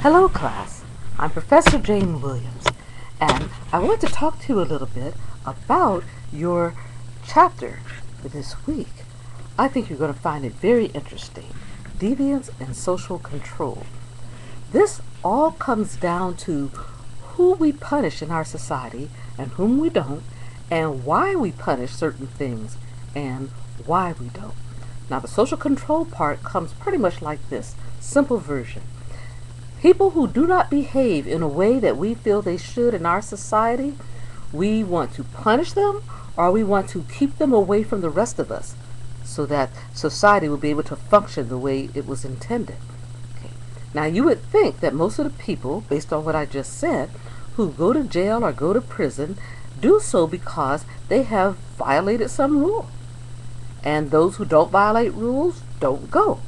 Hello class, I'm Professor Jane Williams, and I want to talk to you a little bit about your chapter for this week. I think you're going to find it very interesting, Deviance and Social Control. This all comes down to who we punish in our society and whom we don't, and why we punish certain things and why we don't. Now the social control part comes pretty much like this, simple version. People who do not behave in a way that we feel they should in our society, we want to punish them or we want to keep them away from the rest of us so that society will be able to function the way it was intended. Okay. Now you would think that most of the people, based on what I just said, who go to jail or go to prison, do so because they have violated some rule. And those who don't violate rules don't go.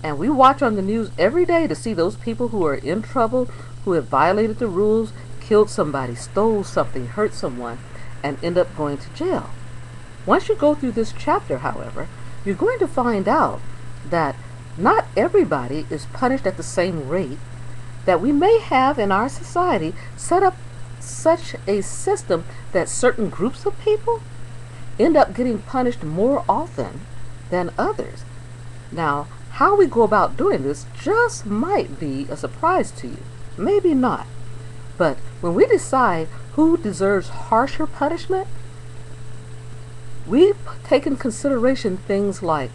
And we watch on the news every day to see those people who are in trouble, who have violated the rules, killed somebody, stole something, hurt someone, and end up going to jail. Once you go through this chapter, however, you're going to find out that not everybody is punished at the same rate, that we may have in our society set up such a system that certain groups of people end up getting punished more often than others. Now, how we go about doing this just might be a surprise to you. Maybe not. But when we decide who deserves harsher punishment, we take in consideration things like,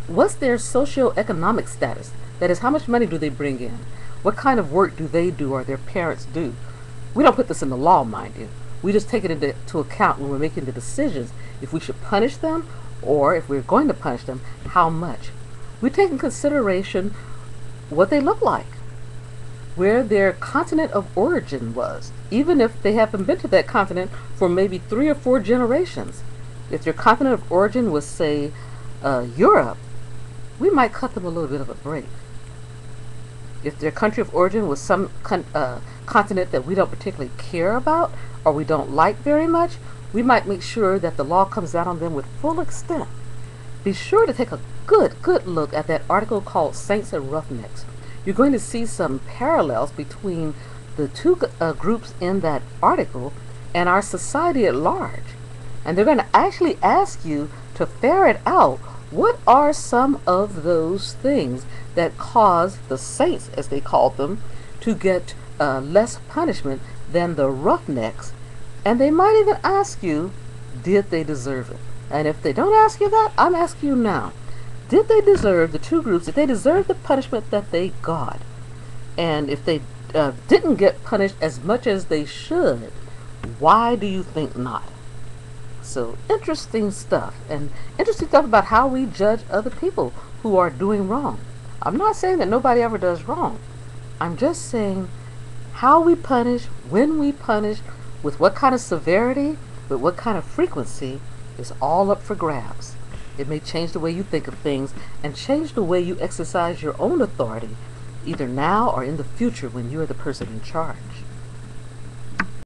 what's their socioeconomic status? That is, how much money do they bring in? What kind of work do they do or their parents do? We don't put this in the law, mind you. We just take it into account when we're making the decisions if we should punish them, or if we're going to punish them, how much. We take in consideration what they look like, where their continent of origin was, even if they haven't been to that continent for maybe 3 or 4 generations. If their continent of origin was, say, Europe, we might cut them a little bit of a break. If their country of origin was some continent that we don't particularly care about or we don't like very much, we might make sure that the law comes down on them with full extent. Be sure to take a good look at that article called Saints and Roughnecks. You're going to see some parallels between the two groups in that article and our society at large. And they're going to actually ask you to ferret out what are some of those things that cause the saints, as they called them, to get less punishment than the roughnecks. And they might even ask you, did they deserve it? And if they don't ask you that, I'm asking you now. Did they deserve, the two groups, did they deserve the punishment that they got? And if they didn't get punished as much as they should, why do you think not? So interesting stuff. And interesting stuff about how we judge other people who are doing wrong. I'm not saying that nobody ever does wrong. I'm just saying how we punish, when we punish, with what kind of severity, with what kind of frequency, is all up for grabs. It may change the way you think of things and change the way you exercise your own authority, either now or in the future when you are the person in charge.